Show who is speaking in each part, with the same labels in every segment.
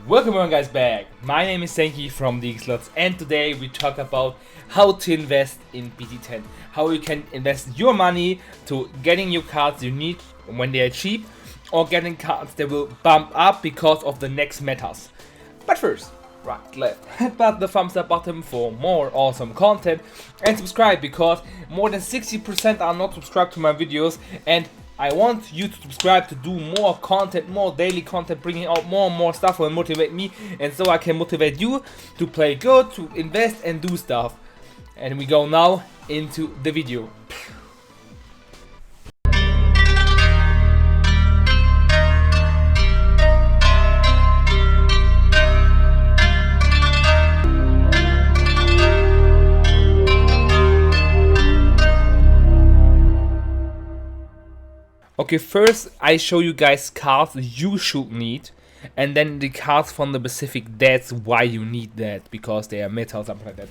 Speaker 1: Welcome on guys back. My name is Spikeee from the Slots, and today we talk about how to invest in BT10. How you can invest your money to getting your cards you need when they are cheap, or getting cards that will bump up because of the next metas. But first, right, left, hit the thumbs up button for more awesome content, and subscribe because more than 60% are not subscribed to my videos, and I want you to subscribe to do more content, more daily content, bringing out more and more stuff will motivate me, and so I can motivate you to play good, to invest and do stuff. And we go now into the video. Okay, first I show you guys cards you should need, and then the cards from the specific that's why you need that, because they are meta or something like that.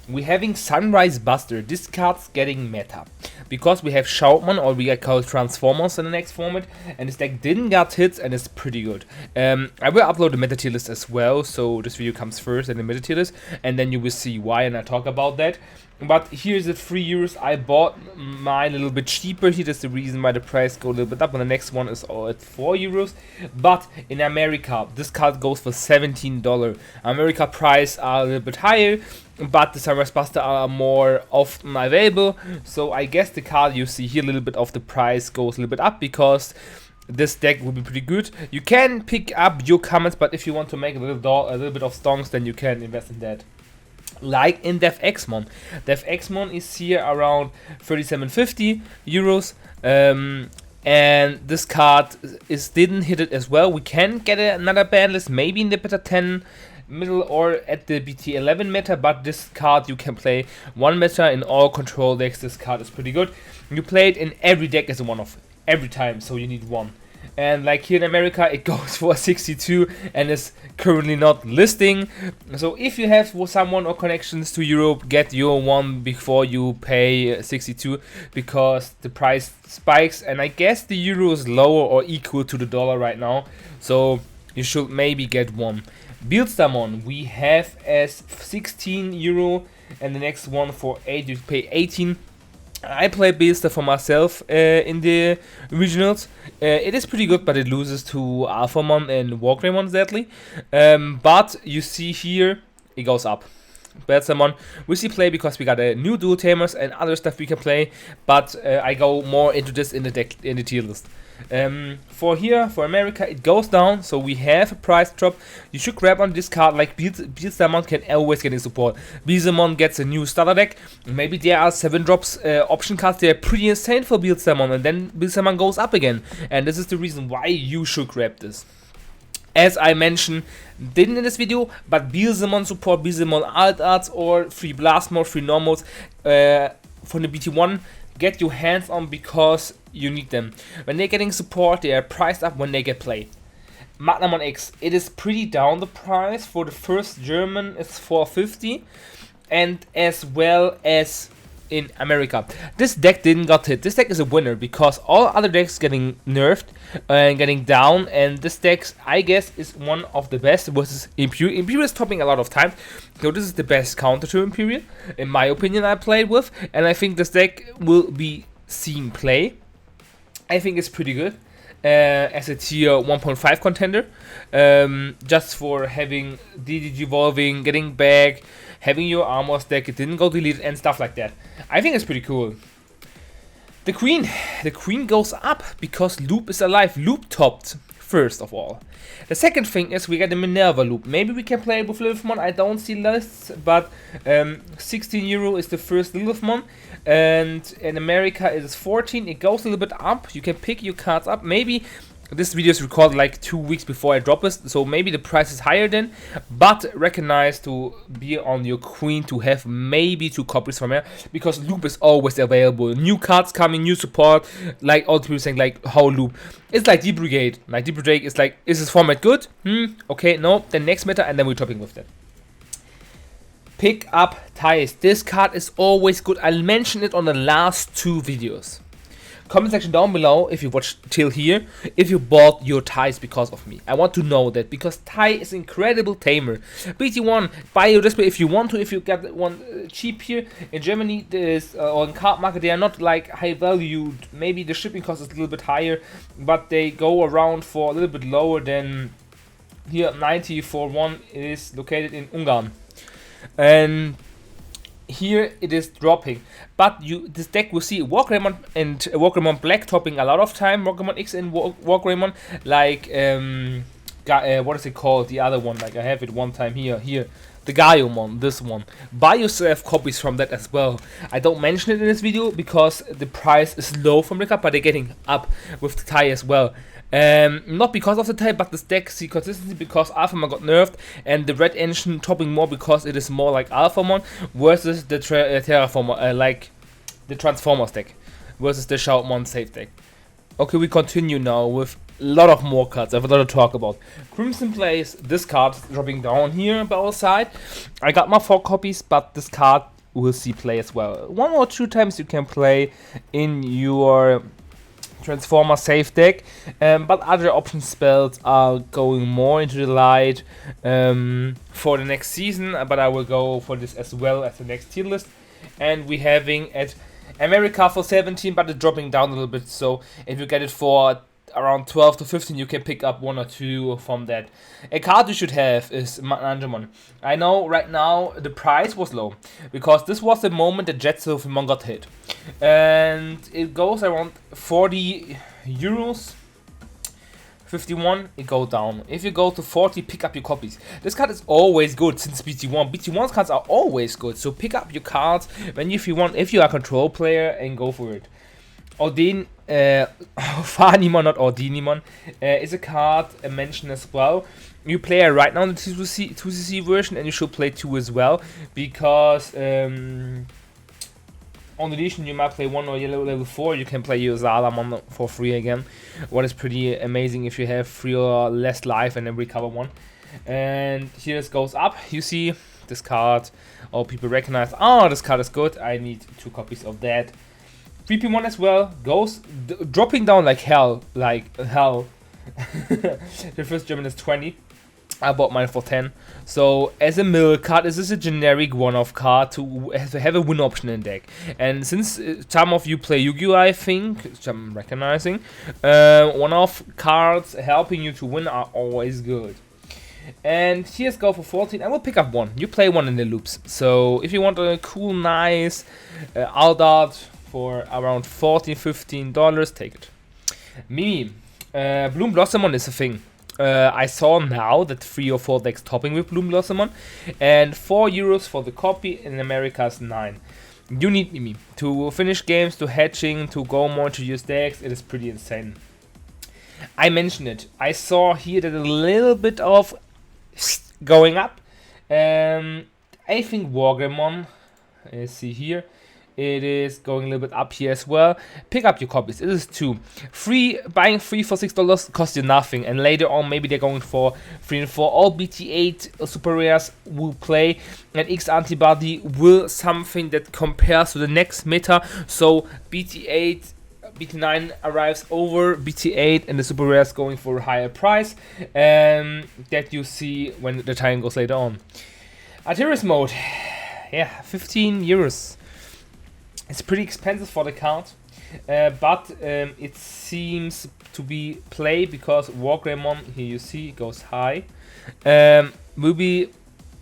Speaker 1: We're having Sunrise Buster. This card's getting meta because we have Shoutman, or we get called Transformers in the next format, and this deck didn't get hits and it's pretty good. I will upload the meta tier list as well, so this video comes first and the meta tier list, and then you will see why and I talk about that. But here's at €3. I bought mine a little bit cheaper here. That's the reason why the price goes a little bit up. And the next one is all at €4. But in America, this card goes for $17. America price are a little bit higher, but the Sunrise Buster are more often available. So I guess the card you see here, a little bit of the price goes a little bit up because this deck will be pretty good. You can pick up your comments, but if you want to make a little bit of stonks, then you can invest in that. Like in DevXmon. DevXmon is here around €37.50, and this card didn't hit it as well. We can get another ban list, maybe in the BT10 middle or at the BT11 meta, but this card you can play one meta in all control decks. This card is pretty good. You play it in every deck as a one-off every time, so you need one. And like here in America, it goes for 62 and is currently not listing. So if you have someone or connections to Europe, get your one before you pay 62, because the price spikes, and I guess the euro is lower or equal to the dollar right now. So you should maybe get one. Buildstamon we have as €16, and the next one for 8, you pay 18. I play Beelster for myself in the regionals. It is pretty good, but it loses to Alphamon and Wargreymon sadly. But you see here, it goes up. Beelstermon we see play because we got a new dual tamers and other stuff we can play, but I go more into this in the deck in the tier list. For America, it goes down, so we have a price drop. You should grab on this card. Like Beelzemon can always get in support. Beelzemon gets a new starter deck. Maybe there are 7 drops option cards. They are pretty insane for Beelzemon, and then Beelzemon goes up again. And this is the reason why you should grab this. As I mentioned, didn't in this video, but Beelzemon support, Beelzemon alt arts or free blast mode, free normals from the BT1. Get your hands on because you need them. When they're getting support, they are priced up when they get played. Magnamon X, it is pretty down the price. For the first German, it's $4.50, and as well as in America. This deck didn't got hit. This deck is a winner because all other decks getting nerfed and getting down, and this deck I guess is one of the best versus Imperial. Imperial is topping a lot of times, so this is the best counter to Imperial in my opinion I played with, and I think this deck will be seen play. I think it's pretty good as a tier 1.5 contender, just for having DDG evolving, getting back, having your armor stack, it didn't go deleted and stuff like that. I think it's pretty cool. The Queen goes up because Loop is alive. Loop topped first of all. The second thing is we get the Minerva Loop. Maybe we can play it with Lilithmon. I don't see lists, but €16 is the first Lilithmon, and in America it is 14. It goes a little bit up. You can pick your cards up. Maybe this video is recorded like 2 weeks before I drop it, so maybe the price is higher then, but recognize to be on your Queen to have maybe 2 copies from here, because Loop is always available. New cards coming, new support, like all the people saying like how Loop. It's like Deep Brigade. Like Deep Brigade is like, is this format good? Okay, no, then next meta, and then we're topping with that. Pick up ties. This card is always good. I'll mention it on the last 2 videos. Comment section down below if you watched till here, if you bought your ties because of me. I want to know that, because tie is incredible tamer. BT1, buy your display if you want to. If you get one cheap here in Germany, this or in card market, they are not like high valued. Maybe the shipping cost is a little bit higher, but they go around for a little bit lower than here. 90 for one is located in Ungarn, and here it is dropping. But this deck will see Wargreymon and Wargreymon Black topping a lot of time. Wargreymon X and Wargreymon, like what is it called? The other one, like I have it one time here. The Gaiomon, this one. Buy yourself copies from that as well. I don't mention it in this video because the price is low from the card, but they're getting up with the tie as well. Not because of the type, but this deck see consistency because Alphamon got nerfed, and the red engine topping more because it is more like Alphamon versus the Terraformer, like the Transformers deck versus the Shoutmon safe deck. Okay, we continue now with a lot of more cards. I have a lot to talk about. Crimson plays this card dropping down here by our side. I got my 4 copies, but this card will see play as well. 1 or 2 times you can play in your Transformer safe deck, but other option spells are going more into the light for the next season, but I will go for this as well as the next tier list. And we having at America for 17, but it's dropping down a little bit, so if you get it for around 12 to 15, you can pick up 1 or 2 from that. A card you should have is Angemon. I know right now the price was low because this was the moment that Jetsilvermon got hit, and it goes around 40 euros. 51, it goes down. If you go to 40, pick up your copies. This card is always good since BT1. BT1's cards are always good, so pick up your cards when if you want, if you are a control player, and go for it. Odin, Fanimon, not Ordinimon, is a card mentioned as well. You play it right now in the 2CC version, and you should play 2 as well, because on deletion you might play 1 or yellow level 4, you can play your Zalamon for free again, what is pretty amazing if you have 3 or less life and then recover 1. And here it goes up, you see this card, all people recognize, oh, this card is good, I need 2 copies of that. 3P1 as well, goes dropping down like hell, The first German is 20. I bought mine for 10. So as a mill card, this is a generic one-off card to have a win option in deck. And since some of you play Yu-Gi-Oh, I think, which I'm recognizing, one-off cards helping you to win are always good. And here's go for 14. I will pick up 1. You play 1 in the loops. So if you want a cool, nice Aldart for around $14-15, take it. Mimi, Bloom Blossomon is a thing. I saw now that 3 or 4 decks topping with Bloom Blossomon, and 4 euros for the copy. In America's 9. You need Mimi to finish games, to hatching, to go more into your decks. It is pretty insane. I mentioned it. I saw here that a little bit of going up. I think Wargreymon. See here. It is going a little bit up here as well. Pick up your copies. It is 2. Buying 3 for $6 costs you nothing. And later on, maybe they're going for 3 and 4. All BT8 super rares will play. And X antibody will something that compares to the next meta. So BT8, BT9 arrives over BT8, and the super rares going for a higher price. That you see when the time goes later on. Artillery mode. Yeah, 15 euros. It's pretty expensive for the card, but it seems to be played because Wargreymon, here you see, goes high. Will be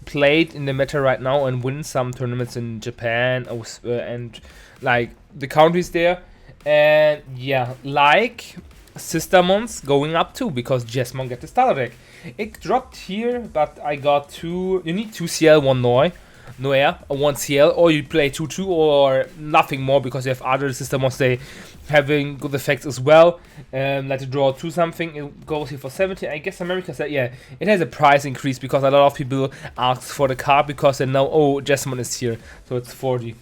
Speaker 1: played in the meta right now and win some tournaments in Japan and like the countries there. And yeah, like Sistermons going up too, because Jesmon get the starter deck. It dropped here, but I got 2. You need 2 CL, 1 Noir, 1 CL, or you play 2-2 or nothing more because you have other Sistermons they having good effects as well. Like to draw 2 something, it goes here for 70. I guess America said, yeah, it has a price increase because a lot of people ask for the card because they know, oh, Jesmon is here, so it's 40.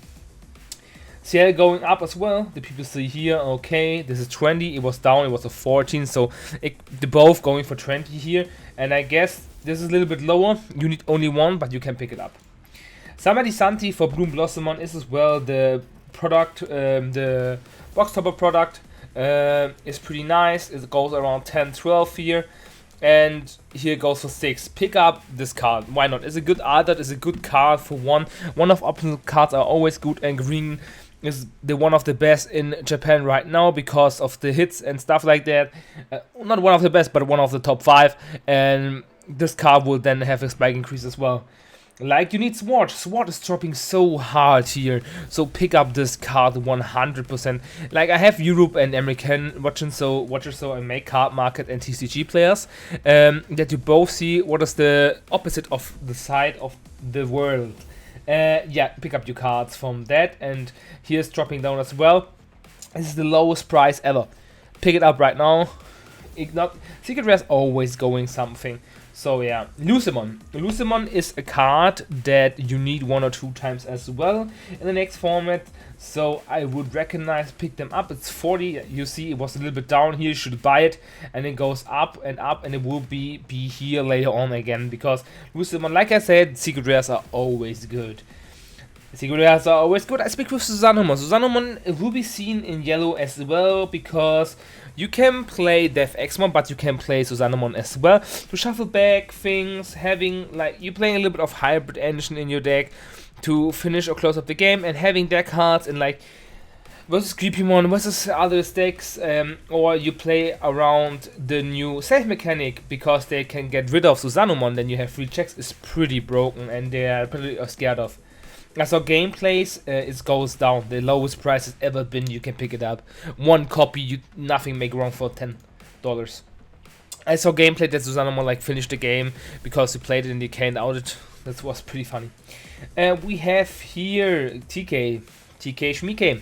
Speaker 1: CL going up as well. The people see here, okay, this is 20, it was down, it was a 14, so they're both going for 20 here. And I guess this is a little bit lower. You need only 1, but you can pick it up. Samadi Santi for Bloom Blossomon is as well the product, the box topper product. is pretty nice. It goes around 10-12 here. And here goes for 6. Pick up this card. Why not? It's a good art. That is a good card for one. One of optional cards are always good, and green is the one of the best in Japan right now because of the hits and stuff like that. Not one of the best, but one of the top 5. And this card will then have a spike increase as well. Like, you need Sword. Sword is dropping so hard here, so pick up this card 100%. Like, I have Europe and American watchers, so I make card market and TCG players, that you both see what is the opposite of the side of the world. Yeah, pick up your cards from that, and here's dropping down as well. This is the lowest price ever. Pick it up right now. Secret Rare's always going something. So yeah, Lucemon. Lucemon is a card that you need 1 or 2 times as well in the next format. So I would recognize, pick them up. It's 40. You see it was a little bit down here. You should buy it. And it goes up, and it will be here later on again. Because Lucemon, like I said, Secret Rares are always good. Secret Rares are always good. I speak with Susanomon. Susanomon will be seen in yellow as well, because you can play Death Exmon, but you can play Susanomon as well to shuffle back things, having, like, you playing a little bit of hybrid engine in your deck to finish or close up the game, and having deck cards in, like, versus Creepymon, versus other decks, or you play around the new save mechanic because they can get rid of Susanomon, then you have 3 checks, is pretty broken, and they are pretty scared of. So gameplays, it goes down. The lowest price has ever been. You can pick it up. 1 copy, nothing make wrong for $10. I saw gameplay that Susanomon like finished the game because you played it and you can't out it. That was pretty funny. We have here TK Shmike.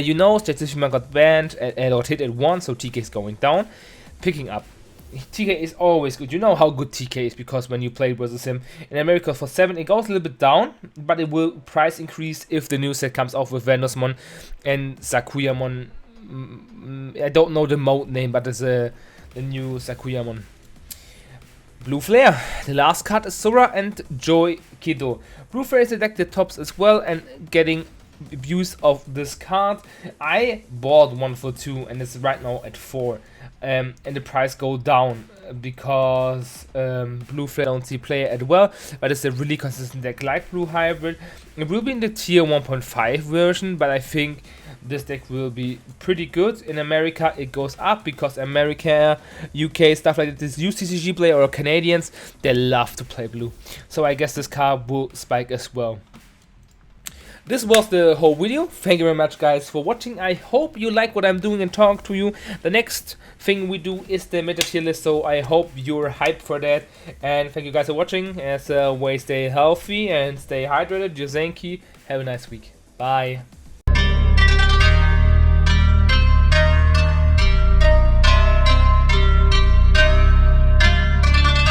Speaker 1: You know that Digimon got banned and got hit at 1, so TK is going down. Picking up. TK is always good. You know how good TK is because when you play versus him in America for 7, it goes a little bit down, but it will price increase if the new set comes off with Venusmon and Sakuyamon. I don't know the mode name, but it's the new Sakuyamon. Blue Flare. The last card is Sora and Joy Kido. Blue Flare is the deck that tops as well and getting abuse of this card. I bought 1 for 2 and it's right now at 4. And the price go down because Blue Flare don't see play as well, but it's a really consistent deck like Blue Hybrid. It will be in the tier 1.5 version, but I think this deck will be pretty good. In America it goes up because America, UK, stuff like this, UCCG player or Canadians, they love to play blue. So I guess this card will spike as well. This was the whole video. Thank you very much, guys, for watching. I hope you like what I'm doing and talk to you. The next thing we do is the meta tier list, so I hope you're hyped for that. And thank you guys for watching. As always, stay healthy and stay hydrated. Josenki. Have a nice week. Bye.